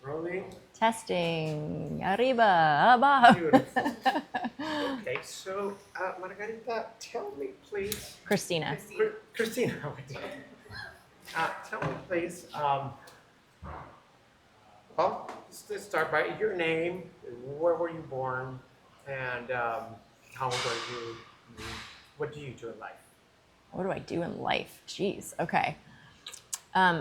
Rolling. Testing. Arriba. Abajo. Beautiful. Okay, so Margarita, tell me please. Christina. Christina. Tell me please. Well, let's start by your name. Where were you born? And how old are you? What do you do in life? What do I do in life? Jeez. Okay.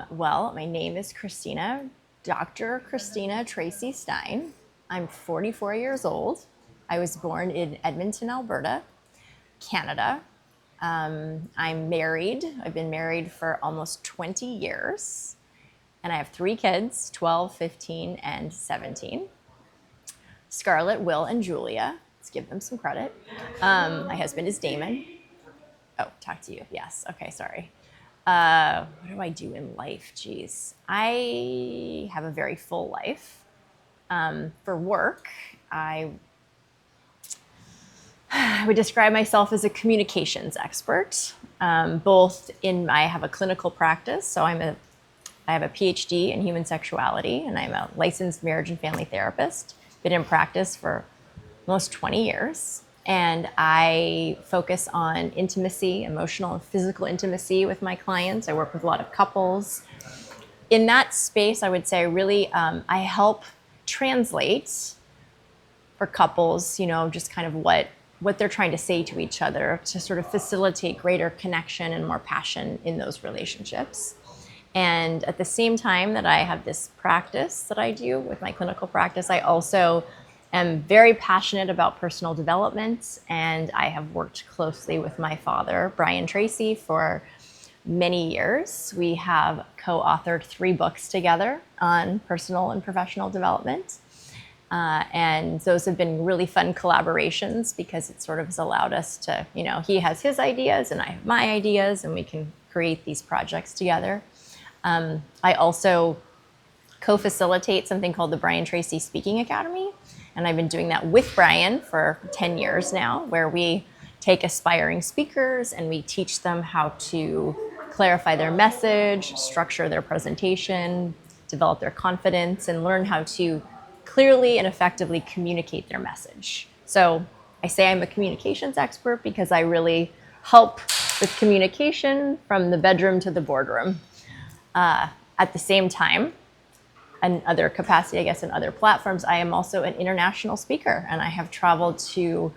Well, my name is Christina, Dr. Christina Tracy Stein. I'm 44 years old. I was born in Edmonton, Alberta, Canada. I'm married. I've been married for almost 20 years. And I have 3 kids, 12, 15, and 17. Scarlett, Will, and Julia. Let's give them some credit. My husband is Damon. Oh, talk to you. Yes. Okay, sorry. What do I do in life? Geez. I have a very full life. For work, I would describe myself as a communications expert, both in, I have a clinical practice, so I have a PhD in human sexuality, and I'm a licensed marriage and family therapist. Been in practice for almost 20 years. And I focus on intimacy, emotional and physical intimacy with my clients. I work with a lot of couples. In that space, I would say really I help translate for couples, just kind of what they're trying to say to each other to sort of facilitate greater connection and more passion in those relationships. And at the same time that I have this practice that I do with my clinical practice, I also am very passionate about personal development, and I have worked closely with my father, Brian Tracy, for many years. We have co-authored 3 books together on personal and professional development. And those have been really fun collaborations because it sort of has allowed us to, he has his ideas and I have my ideas, and we can create these projects together. I also co-facilitate something called the Brian Tracy Speaking Academy. And I've been doing that with Brian for 10 years now, where we take aspiring speakers and we teach them how to clarify their message, structure their presentation, develop their confidence, and learn how to clearly and effectively communicate their message. So I say I'm a communications expert because I really help with communication from the bedroom to the boardroom. At the same time, in other capacity, I guess, in other platforms, I am also an international speaker, and I have traveled to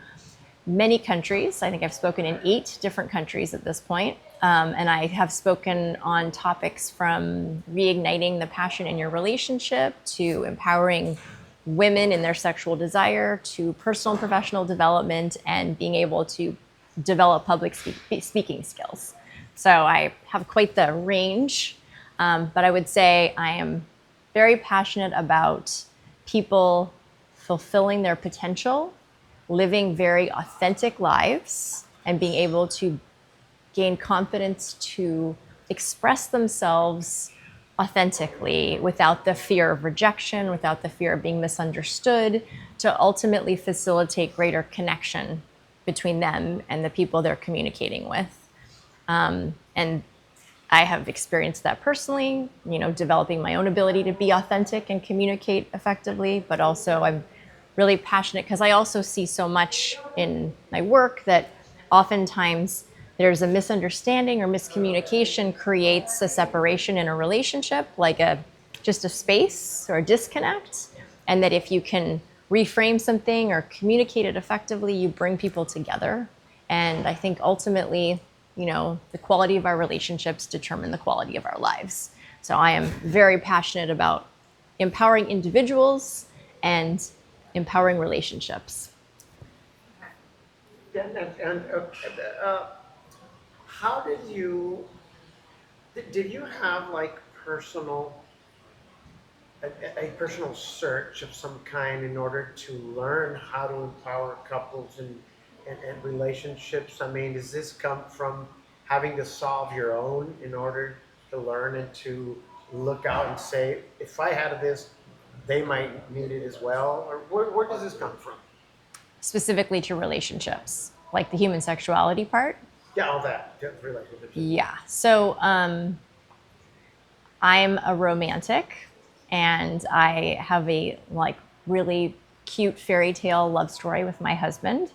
many countries. I think I've spoken in 8 different countries at this point. And I have spoken on topics from reigniting the passion in your relationship to empowering women in their sexual desire to personal and professional development and being able to develop public speaking skills. So I have quite the range, but I would say I am very passionate about people fulfilling their potential, living very authentic lives, and being able to gain confidence to express themselves authentically without the fear of rejection, without the fear of being misunderstood, to ultimately facilitate greater connection between them and the people they're communicating with. And I have experienced that personally, developing my own ability to be authentic and communicate effectively, but also I'm really passionate because I also see so much in my work that oftentimes there's a misunderstanding or miscommunication creates a separation in a relationship, like just a space or a disconnect, and that if you can reframe something or communicate it effectively, you bring people together. And I think ultimately, the quality of our relationships determine the quality of our lives. So I am very passionate about empowering individuals and empowering relationships. And how did you have like a personal search of some kind in order to learn how to empower couples and relationships? I mean, does this come from having to solve your own in order to learn and to look out and say, if I had this, they might need it as well? Or where does this come from? Specifically to relationships, like the human sexuality part? Yeah, all that, relationships. Yeah. So I'm a romantic. and I have a like really cute fairy tale love story with my husband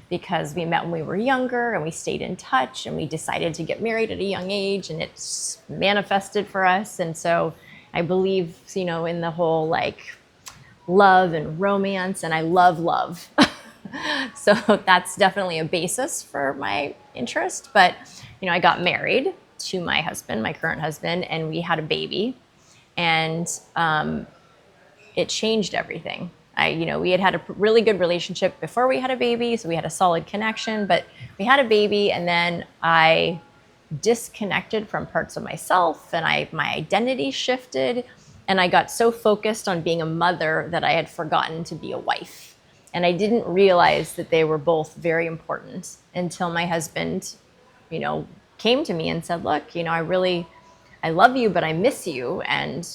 because we met when we were younger and we stayed in touch and we decided to get married at a young age and it's manifested for us. And so I believe, in the whole like love and romance, and I love love. So that's definitely a basis for my interest. But, I got married to my husband, my current husband, and we had a baby. And it changed everything. We had a really good relationship before we had a baby, so we had a solid connection, but we had a baby and then I disconnected from parts of myself and my identity shifted and I got so focused on being a mother that I had forgotten to be a wife. And I didn't realize that they were both very important until my husband, came to me and said, look, I love you, but I miss you. And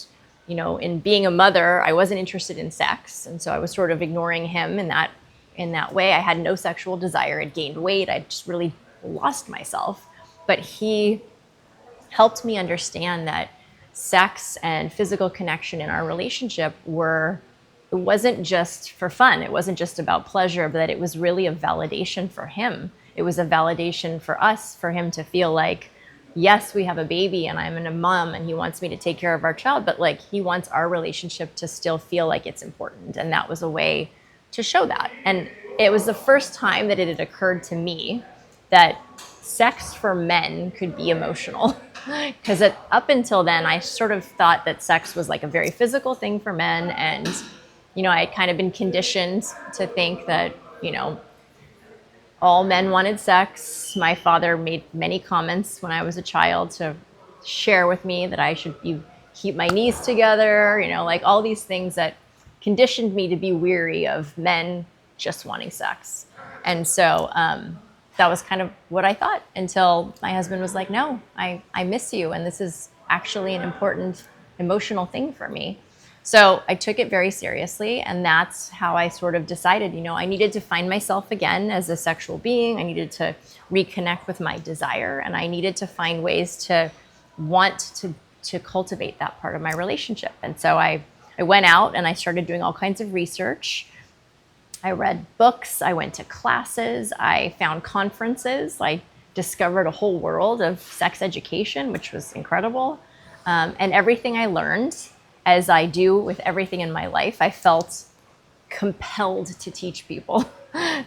in being a mother, I wasn't interested in sex. And so I was sort of ignoring him in that way. I had no sexual desire. I'd gained weight. I just really lost myself. But he helped me understand that sex and physical connection in our relationship it wasn't just for fun. It wasn't just about pleasure, but that it was really a validation for him. It was a validation for us, for him to feel like, yes, we have a baby and I'm a mom and he wants me to take care of our child, but like he wants our relationship to still feel like it's important. And that was a way to show that. And it was the first time that it had occurred to me that sex for men could be emotional. Because up until then, I sort of thought that sex was like a very physical thing for men. And, I'd kind of been conditioned to think that, all men wanted sex. My father made many comments when I was a child to share with me that I should keep my knees together, like all these things that conditioned me to be weary of men just wanting sex. And so that was kind of what I thought until my husband was like, no, I miss you. And this is actually an important emotional thing for me. So I took it very seriously, and that's how I sort of decided, I needed to find myself again as a sexual being. I needed to reconnect with my desire, and I needed to find ways to want to cultivate that part of my relationship. And so I went out and I started doing all kinds of research. I read books, I went to classes, I found conferences, I discovered a whole world of sex education, which was incredible. And everything I learned, as I do with everything in my life, I felt compelled to teach people.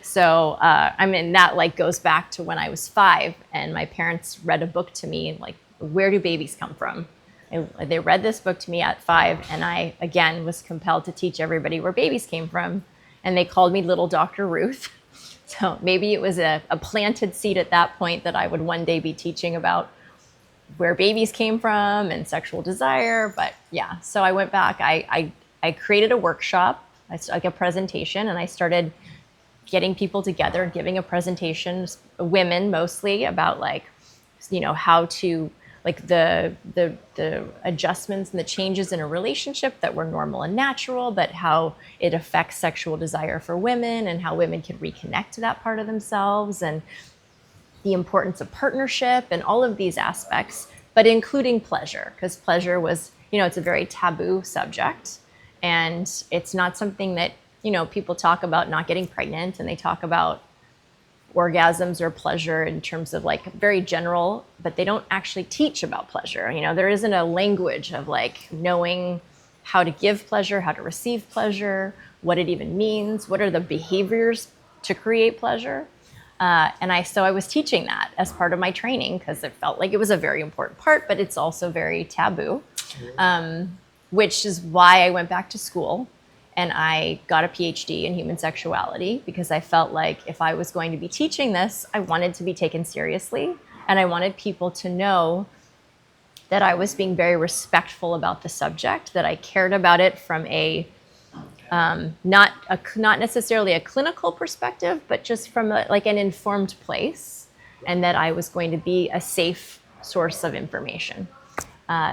So, that like goes back to when I was 5 and my parents read a book to me, like, Where Do Babies Come From? They read this book to me at 5 and I, again, was compelled to teach everybody where babies came from. And they called me Little Dr. Ruth. So maybe it was a planted seed at that point that I would one day be teaching about where babies came from and sexual desire. But yeah, so I went back, I created a workshop, like a presentation, and I started getting people together, giving a presentation, women mostly, about like, how to, like the adjustments and the changes in a relationship that were normal and natural, but how it affects sexual desire for women and how women can reconnect to that part of themselves, and the importance of partnership and all of these aspects, but including pleasure, because pleasure was, it's a very taboo subject. And it's not something that, people talk about not getting pregnant, and they talk about orgasms or pleasure in terms of like very general, but they don't actually teach about pleasure. There isn't a language of like knowing how to give pleasure, how to receive pleasure, what it even means, what are the behaviors to create pleasure. So I was teaching that as part of my training because it felt like it was a very important part, but it's also very taboo, which is why I went back to school and I got a PhD in human sexuality, because I felt like if I was going to be teaching this, I wanted to be taken seriously, and I wanted people to know that I was being very respectful about the subject, that I cared about it from not necessarily a clinical perspective, but just from an informed place, and that I was going to be a safe source of information.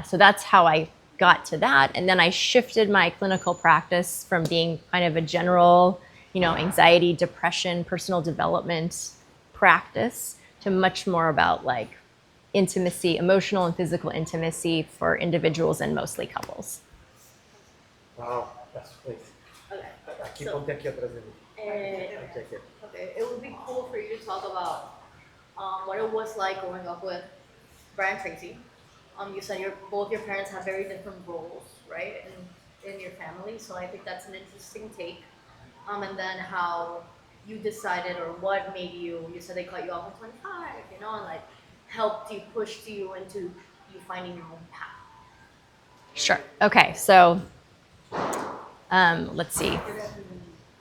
So that's how I got to that. And then I shifted my clinical practice from being kind of a general, anxiety, depression, personal development practice to much more about like intimacy, emotional and physical intimacy for individuals and mostly couples. Wow, that's please. Okay. Aquí So, ponte aquí atrás de mí. and, Take it. okay, it would be cool for you to talk about what it was like growing up with Brian Tracy. You said both your parents have very different roles, right, in your family. So I think that's an interesting take. And then how you decided or what made you. You said they cut you off at 25, and like helped you, pushed you into you finding your own path. Sure. Okay, so let's see.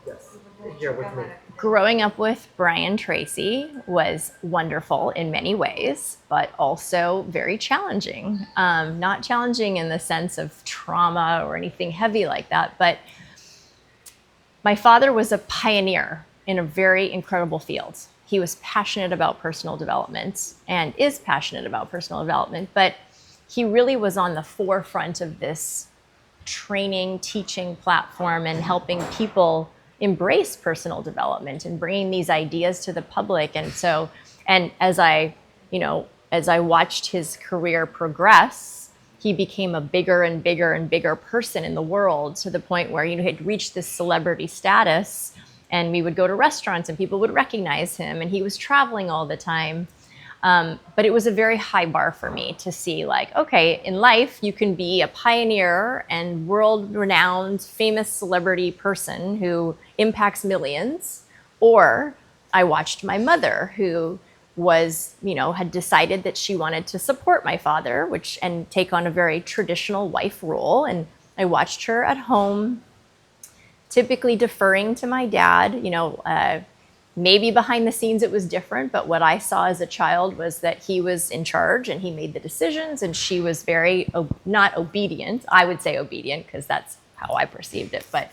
Yes. Here with me. Growing up with Brian Tracy was wonderful in many ways, but also very challenging. Not challenging in the sense of trauma or anything heavy like that, but my father was a pioneer in a very incredible field. He was passionate about personal development and is passionate about personal development, but he really was on the forefront of this training, teaching platform and helping people embrace personal development and bringing these ideas to the public. And so, and as I watched his career progress, he became a bigger and bigger and bigger person in the world to the point where, he had reached this celebrity status, and we would go to restaurants and people would recognize him, and he was traveling all the time. But it was a very high bar for me to see, like, okay, in life, you can be a pioneer and world-renowned, famous celebrity person who impacts millions. Or I watched my mother, who was, had decided that she wanted to support my father, and take on a very traditional wife role. And I watched her at home, typically deferring to my dad. Maybe behind the scenes it was different, but what I saw as a child was that he was in charge and he made the decisions, and she was very not obedient. I would say obedient because that's how I perceived it. But,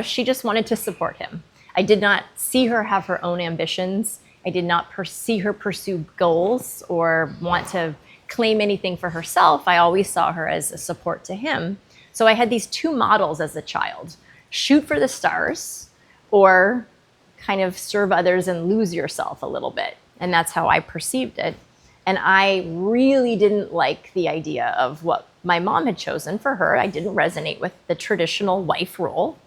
she just wanted to support him. I did not see her have her own ambitions. I did not see her pursue goals or want to claim anything for herself. I always saw her as a support to him. So I had these two models as a child: shoot for the stars, or kind of serve others and lose yourself a little bit. And that's how I perceived it. And I really didn't like the idea of what my mom had chosen for her. I didn't resonate with the traditional wife role.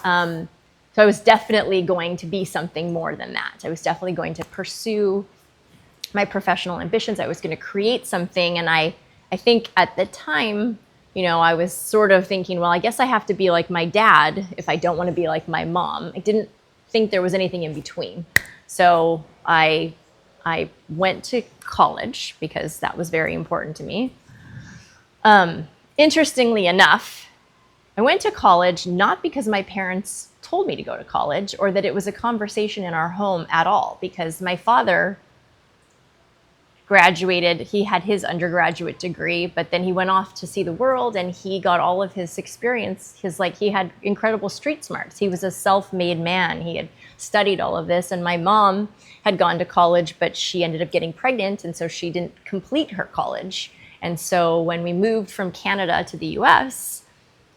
So I was definitely going to be something more than that. I was definitely going to pursue my professional ambitions. I was going to create something. And I think at the time, I was sort of thinking, well, I guess I have to be like my dad if I don't want to be like my mom. I didn't think there was anything in between. So I went to college because that was very important to me. Interestingly enough, I went to college not because my parents told me to go to college or that it was a conversation in our home at all, because my father graduated. He had his undergraduate degree, but then he went off to see the world and he got all of his experience. He had incredible street smarts. He was a self-made man. He had studied all of this. And my mom had gone to college, but she ended up getting pregnant. And so she didn't complete her college. And so when we moved from Canada to the US,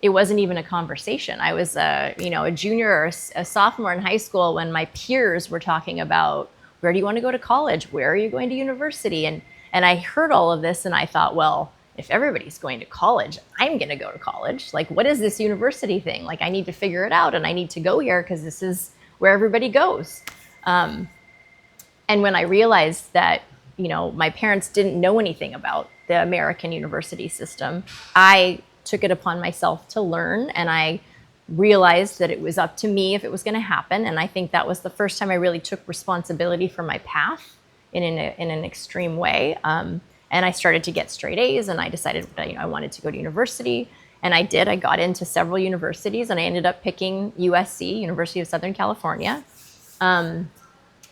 it wasn't even a conversation. I was a junior or a sophomore in high school when my peers were talking about, where do you want to go to college? Where are you going to university? And I heard all of this and I thought, well, if everybody's going to college, I'm going to go to college. Like, what is this university thing? Like, I need to figure it out and I need to go here because this is where everybody goes. And when I realized that, my parents didn't know anything about the American university system, I took it upon myself to learn, and I realized that it was up to me if it was going to happen. And I think that was the first time I really took responsibility for my path in an extreme way. And I started to get straight A's, and I decided that, I wanted to go to university. And I did. I got into several universities, and I ended up picking USC, University of Southern California,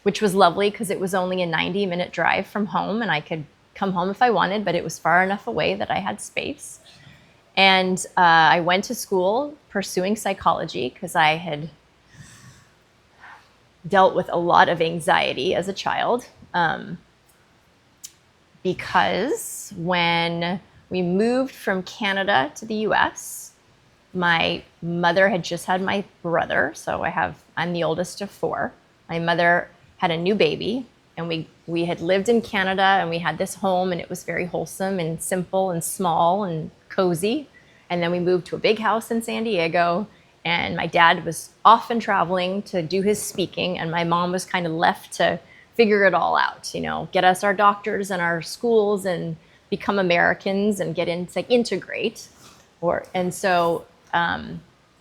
which was lovely because it was only a 90-minute drive from home, and I could come home if I wanted, but it was far enough away that I had space. And I went to school pursuing psychology because I had dealt with a lot of anxiety as a child. Because when we moved from Canada to the US, my mother had just had my brother. So I'm the oldest of four. My mother had a new baby, and we had lived in Canada, and we had this home, and it was very wholesome and simple and small and cozy. And then we moved to a big house in San Diego. And my dad was often traveling to do his speaking. And my mom was kind of left to figure it all out, get us our doctors and our schools and become Americans and get into integrate. And so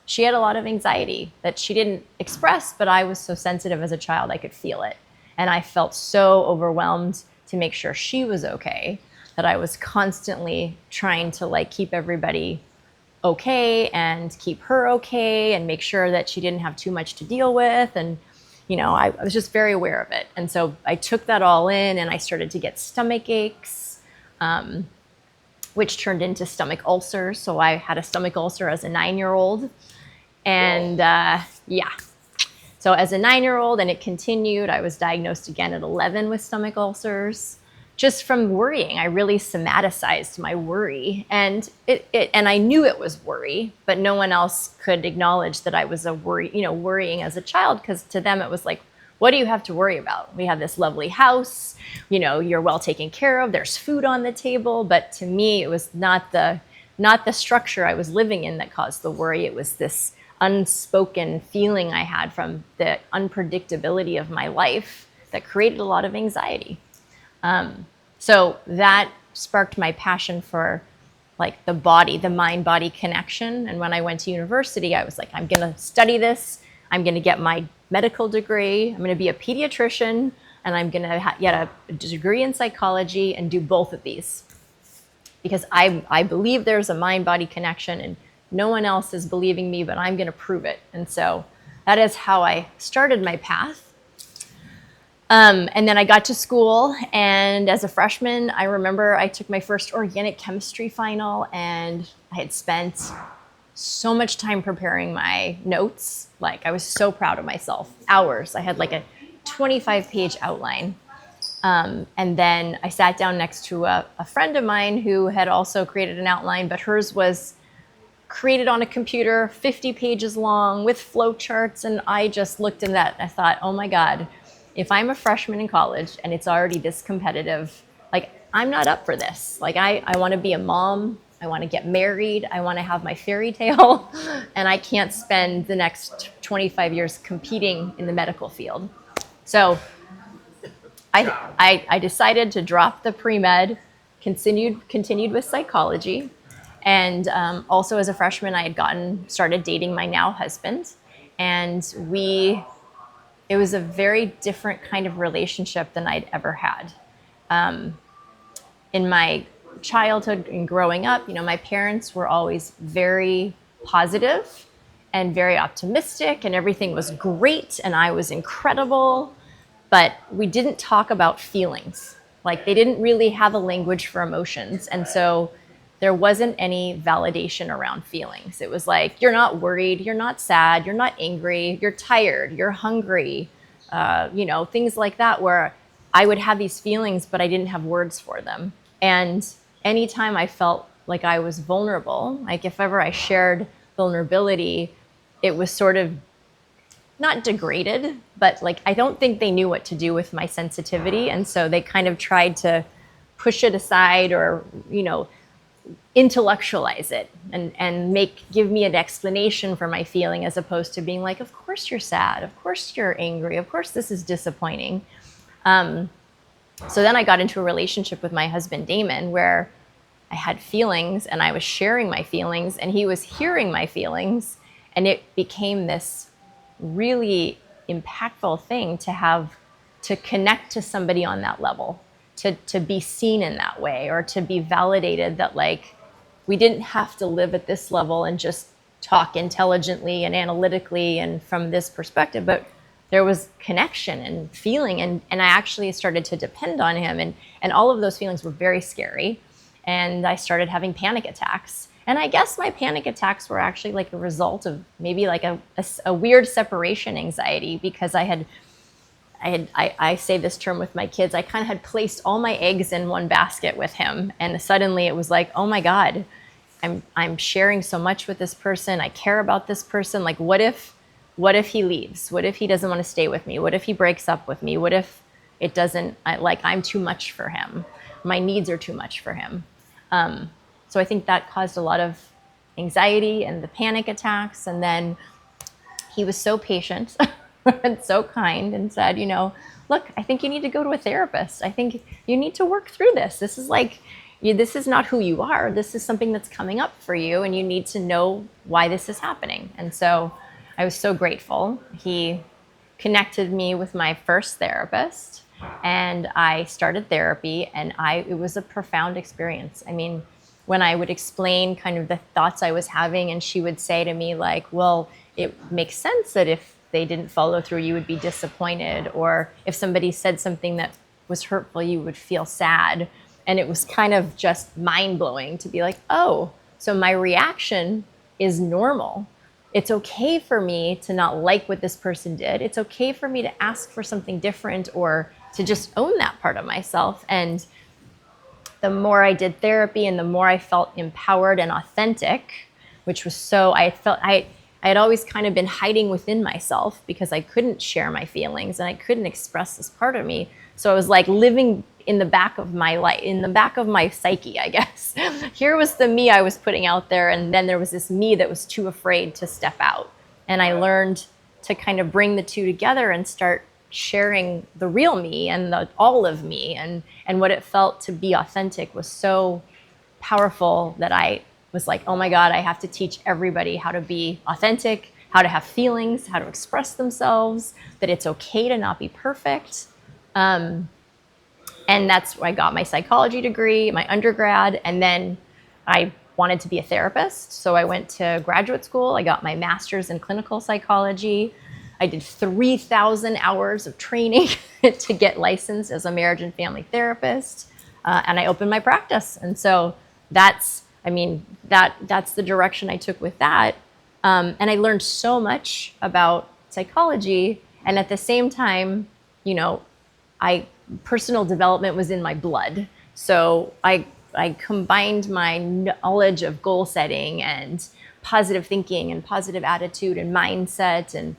she had a lot of anxiety that she didn't express, but I was so sensitive as a child, I could feel it. And I felt so overwhelmed to make sure she was okay that I was constantly trying to keep everybody okay and keep her okay and make sure that she didn't have too much to deal with. And, I was just very aware of it. And so I took that all in and I started to get stomach aches, which turned into stomach ulcers. So I had a stomach ulcer as a 9-year-old. And yeah. So as a 9-year-old, and it continued, I was diagnosed again at 11 with stomach ulcers, just from worrying. I really somaticized my worry, and and I knew it was worry, but no one else could acknowledge that I was worrying as a child, because to them it was like, what do you have to worry about? We have this lovely house, you're well taken care of, there's food on the table. But to me, it was not the structure I was living in that caused the worry. It was this unspoken feeling I had from the unpredictability of my life that created a lot of anxiety. So that sparked my passion for the mind-body connection. And when I went to university, I was like, I'm going to study this. I'm going to get my medical degree. I'm going to be a pediatrician, and I'm going to get a degree in psychology and do both of these. Because I believe there's a mind-body connection, and no one else is believing me, but I'm going to prove it. And so that is how I started my path. And then I got to school, and as a freshman, I remember I took my first organic chemistry final, and I had spent so much time preparing my notes. I was so proud of myself. Hours. I had a 25-page outline. And then I sat down next to a friend of mine who had also created an outline, but hers was created on a computer, 50 pages long with flowcharts. And I just looked at that and I thought, oh my God, if I'm a freshman in college and it's already this competitive, I'm not up for this. I want to be a mom. I want to get married. I want to have my fairy tale. And I can't spend the next 25 years competing in the medical field. So I decided to drop the pre-med, continued with psychology. And also as a freshman, I had started dating my now husband. And it was a very different kind of relationship than I'd ever had. In my childhood and growing up, my parents were always very positive and very optimistic, and everything was great and I was incredible. But we didn't talk about feelings. They didn't really have a language for emotions. And so there wasn't any validation around feelings. It was you're not worried, you're not sad, you're not angry, you're tired, you're hungry, things like that, where I would have these feelings, but I didn't have words for them. And anytime I felt like I was vulnerable, if ever I shared vulnerability, it was sort of not degraded, but I don't think they knew what to do with my sensitivity. And so they kind of tried to push it aside or, intellectualize it and give me an explanation for my feeling, as opposed to being of course you're sad, of course you're angry, of course this is disappointing. So then I got into a relationship with my husband, Damon, where I had feelings and I was sharing my feelings and he was hearing my feelings, and it became this really impactful thing to connect to somebody on that level, to be seen in that way, or to be validated that we didn't have to live at this level and just talk intelligently and analytically and from this perspective, but there was connection and feeling, and I actually started to depend on him, and all of those feelings were very scary, and I started having panic attacks. And I guess my panic attacks were actually a result of maybe a weird separation anxiety, because I say this term with my kids, I kind of had placed all my eggs in one basket with him, and suddenly it was oh my God, I'm sharing so much with this person. I care about this person. What if he leaves? What if he doesn't want to stay with me? What if he breaks up with me? What if it doesn't, I'm too much for him? My needs are too much for him. So I think that caused a lot of anxiety and the panic attacks. And then he was so patient and so kind and said, look, I think you need to go to a therapist. I think you need to work through this. This is like, this is not who you are. This is something that's coming up for you, and you need to know why this is happening. And so I was so grateful. He connected me with my first therapist, and I started therapy, and it was a profound experience. I mean, when I would explain kind of the thoughts I was having, and she would say to me like, well, it makes sense that if they didn't follow through, you would be disappointed, or if somebody said something that was hurtful, you would feel sad. And it was kind of just mind-blowing to be like, oh, so my reaction is normal. It's okay for me to not like what this person did. It's okay for me to ask for something different, or to just own that part of myself. And the more I did therapy and the more I felt empowered and authentic, which was I had always kind of been hiding within myself because I couldn't share my feelings and I couldn't express this part of me. So I was like living in the back of my life, in the back of my psyche, I guess. Here was the me I was putting out there, and then there was this me that was too afraid to step out. And I learned to kind of bring the two together and start sharing the real me and all of me, and what it felt to be authentic was so powerful that I was like, oh my God, I have to teach everybody how to be authentic, how to have feelings, how to express themselves, that it's okay to not be perfect. And that's where I got my psychology degree, my undergrad, and then I wanted to be a therapist. So I went to graduate school. I got my master's in clinical psychology. I did 3,000 hours of training to get licensed as a marriage and family therapist. And I opened my practice. And so that's the direction I took with that. And I learned so much about psychology. And at the same time, personal development was in my blood. So I combined my knowledge of goal setting and positive thinking and positive attitude and mindset and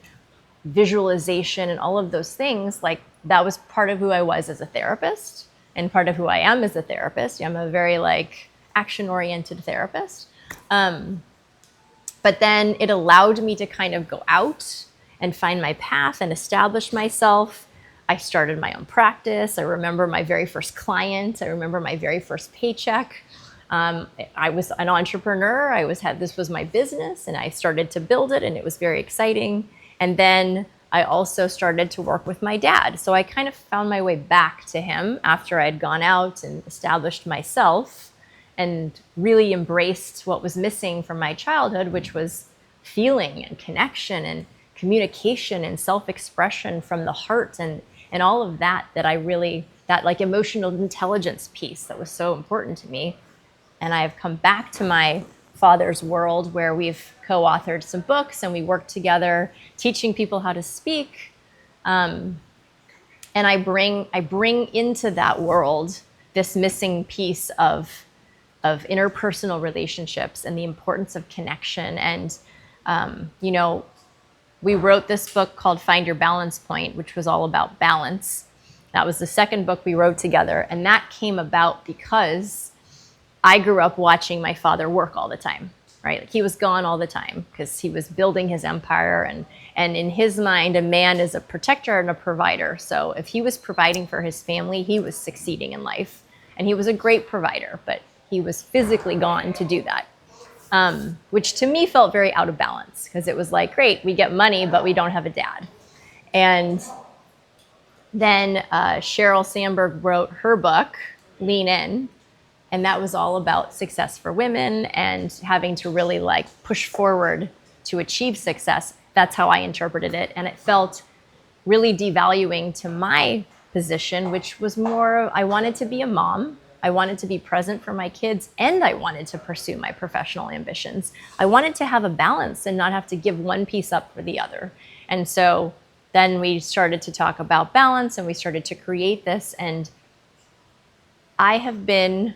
visualization and all of those things. Like, that was part of who I was as a therapist and part of who I am as a therapist. I'm a very action-oriented therapist. But then it allowed me to kind of go out and find my path and establish myself. I started my own practice. I remember my very first client. I remember my very first paycheck. I was an entrepreneur. This was my business, and I started to build it, and it was very exciting. And then I also started to work with my dad. So I kind of found my way back to him after I'd gone out and established myself and really embraced what was missing from my childhood, which was feeling and connection and communication and self-expression from the heart and all of that emotional intelligence piece that was so important to me. And I've come back to my father's world where we've co-authored some books and we work together teaching people how to speak. And I bring into that world this missing piece of interpersonal relationships and the importance of connection. And, we wrote this book called Find Your Balance Point, which was all about balance. That was the second book we wrote together. And that came about because I grew up watching my father work all the time, right? He was gone all the time because he was building his empire. And in his mind, a man is a protector and a provider. So if he was providing for his family, he was succeeding in life. And he was a great provider, but he was physically gone to do that. Which to me felt very out of balance because it was like, great, we get money, but we don't have a dad. And then Sheryl Sandberg wrote her book, Lean In, and that was all about success for women and having to really push forward to achieve success. That's how I interpreted it. And it felt really devaluing to my position, which was more, I wanted to be a mom. I wanted to be present for my kids, and I wanted to pursue my professional ambitions. I wanted to have a balance and not have to give one piece up for the other. And so then we started to talk about balance, and we started to create this. And I have been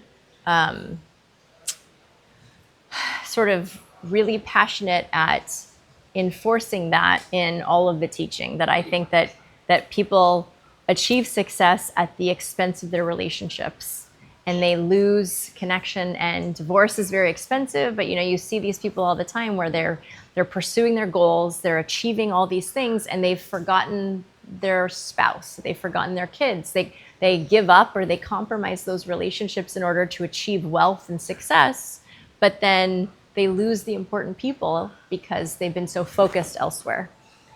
sort of really passionate at enforcing that in all of the teaching, that I think that people achieve success at the expense of their relationships. and they lose connection, and divorce is very expensive, but you see these people all the time where they're pursuing their goals, they're achieving all these things, and they've forgotten their spouse, they've forgotten their kids. They give up or they compromise those relationships in order to achieve wealth and success, but then they lose the important people because they've been so focused elsewhere.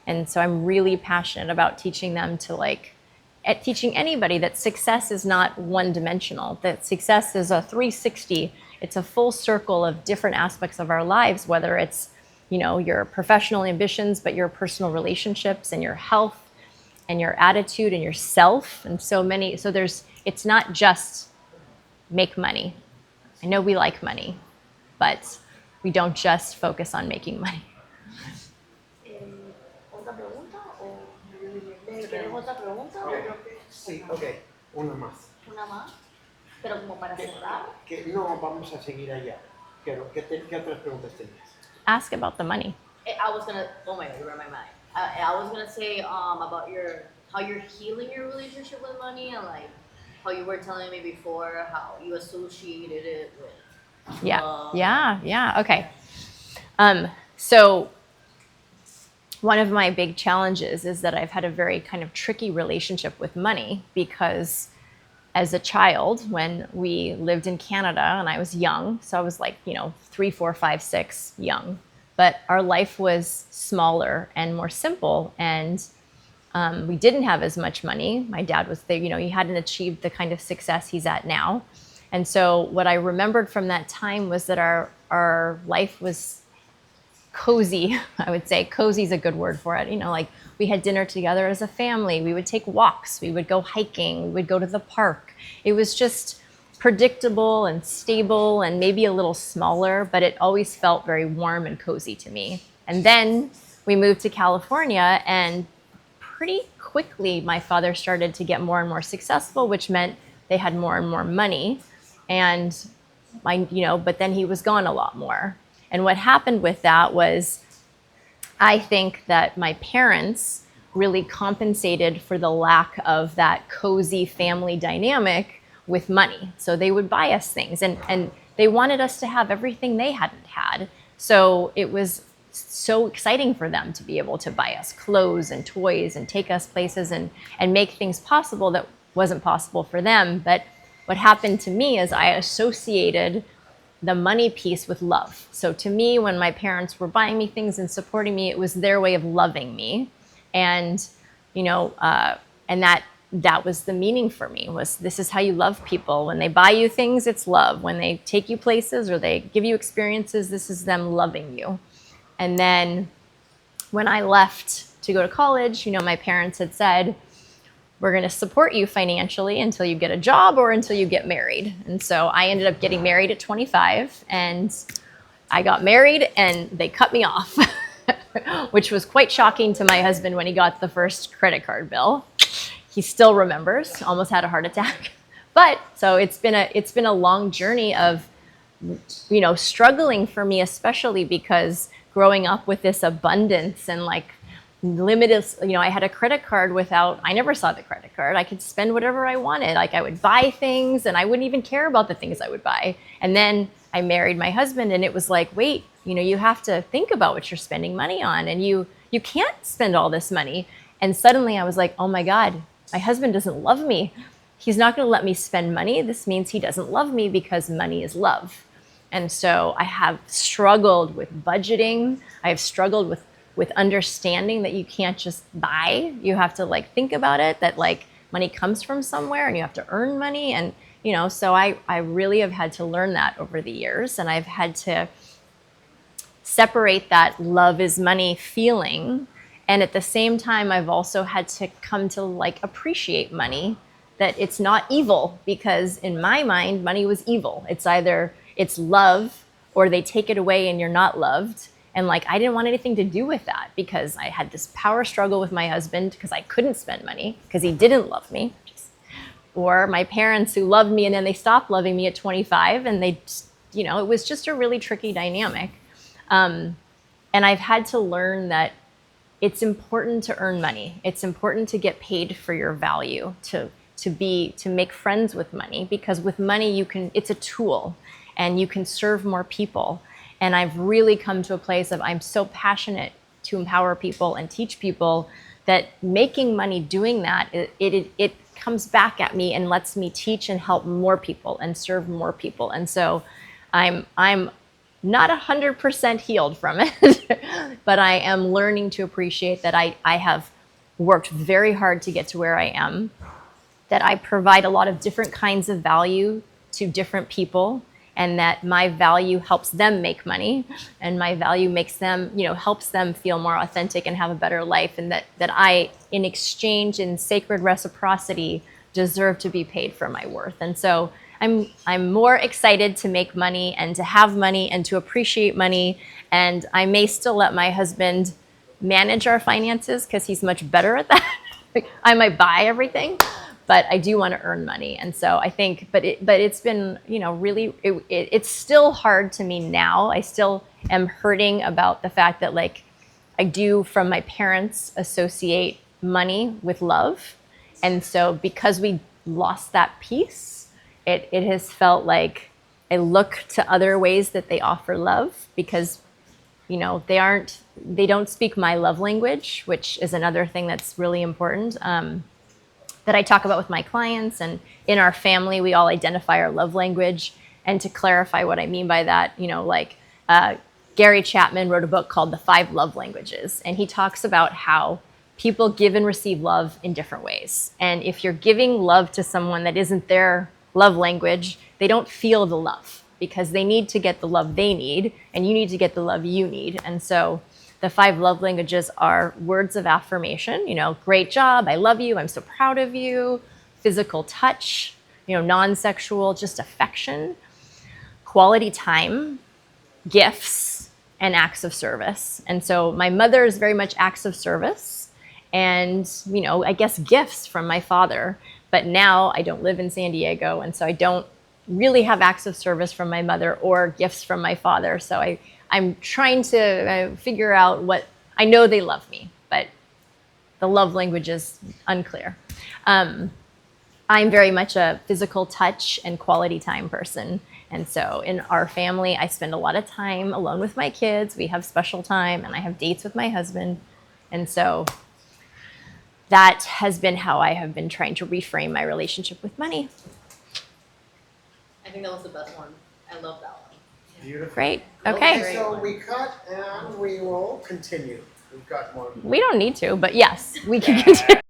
And so I'm really passionate about teaching them to at teaching anybody that success is not one dimensional, that success is a 360. It's a full circle of different aspects of our lives, whether it's, your professional ambitions, but your personal relationships and your health and your attitude and yourself. And so it's not just make money. I know we like money, but we don't just focus on making money. ¿Otra pregunta? ¿O tienes otra pregunta? Yo creo que sí, ok, una más. Una más, pero como para cerrar. Que no, vamos a seguir allá. ¿Qué otras preguntas tenías? Ask about the money. I was gonna. Oh my god, you read my mind. I was gonna say about how you're healing your relationship with money, and how you were telling me before how you associated it with. Yeah. Okay. So one of my big challenges is that I've had a very kind of tricky relationship with money, because as a child, when we lived in Canada and I was young, so I was 3, 4, 5, 6 young, but our life was smaller and more simple, and we didn't have as much money. My dad was there, he hadn't achieved the kind of success he's at now. And so what I remembered from that time was that our life was cozy. I would say cozy is a good word for it. We had dinner together as a family. We would take walks. We would go hiking. We would go to the park. It was just predictable and stable and maybe a little smaller, but it always felt very warm and cozy to me. And then we moved to California, and pretty quickly my father started to get more and more successful, which meant they had more and more money. And but then he was gone a lot more. And what happened with that was, I think that my parents really compensated for the lack of that cozy family dynamic with money. So they would buy us things, and they wanted us to have everything they hadn't had. So it was so exciting for them to be able to buy us clothes and toys and take us places and make things possible that wasn't possible for them. But what happened to me is I associated the money piece with love. So to me, when my parents were buying me things and supporting me, it was their way of loving me. And, and that was the meaning for me, was this is how you love people. When they buy you things, it's love. When they take you places or they give you experiences, this is them loving you. And then when I left to go to college, my parents had said, we're going to support you financially until you get a job or until you get married. And so I ended up getting married at 25, and I got married and they cut me off, which was quite shocking to my husband when he got the first credit card bill. He still remembers, almost had a heart attack. But so it's been a long journey of, struggling for me, especially because growing up with this abundance and limited, I had a credit card I never saw the credit card. I could spend whatever I wanted. I would buy things and I wouldn't even care about the things I would buy. And then I married my husband, and it was wait, you have to think about what you're spending money on, and you can't spend all this money. And suddenly I was like, oh my God, my husband doesn't love me. He's not going to let me spend money. This means he doesn't love me, because money is love. And so I have struggled with budgeting. I have struggled with understanding that you can't just buy. You have to think about it, that money comes from somewhere and you have to earn money. And, so I really have had to learn that over the years. And I've had to separate that love is money feeling. And at the same time, I've also had to come to appreciate money, that it's not evil, because in my mind, money was evil. It's either it's love or they take it away and you're not loved. And I didn't want anything to do with that, because I had this power struggle with my husband because I couldn't spend money because he didn't love me. Or my parents who loved me and then they stopped loving me at 25, and they, it was just a really tricky dynamic. And I've had to learn that it's important to earn money. It's important to get paid for your value, to to make friends with money, because with money it's a tool and you can serve more people. And I've really come to a place of I'm so passionate to empower people and teach people that making money doing that, it comes back at me and lets me teach and help more people and serve more people. And so I'm not 100% healed from it, but I am learning to appreciate that I have worked very hard to get to where I am, that I provide a lot of different kinds of value to different people, and that my value helps them make money, and my value makes them, helps them feel more authentic and have a better life, and that I, in exchange, in sacred reciprocity, deserve to be paid for my worth. And so I'm more excited to make money and to have money and to appreciate money. And I may still let my husband manage our finances because he's much better at that. I might buy everything, but I do want to earn money. And so I think, but it's been, really, it's still hard to me now. I still am hurting about the fact that, like, I do, from my parents, associate money with love. And so because we lost that piece, it has felt like I look to other ways that they offer love, because they don't speak my love language, which is another thing that's really important, that I talk about with my clients. And in our family, we all identify our love language. And to clarify what I mean by that, Gary Chapman wrote a book called The 5 Love Languages, and he talks about how people give and receive love in different ways. And if you're giving love to someone that isn't their love language, they don't feel the love, because they need to get the love they need, and you need to get the love you need. And so the 5 love languages are words of affirmation, great job, I love you, I'm so proud of you, physical touch, non-sexual, just affection, quality time, gifts, and acts of service. And so my mother is very much acts of service, and, I guess gifts from my father. But now I don't live in San Diego, and so I don't really have acts of service from my mother or gifts from my father. So I'm trying to figure out what, I know they love me, but the love language is unclear. I'm very much a physical touch and quality time person. And so in our family, I spend a lot of time alone with my kids. We have special time, and I have dates with my husband. And so that has been how I have been trying to reframe my relationship with money. I think that was the best one. I love that one. Beautiful. Great. Okay, Okay. so we cut and we will continue. We've got more. We don't need to, but yes, we can continue.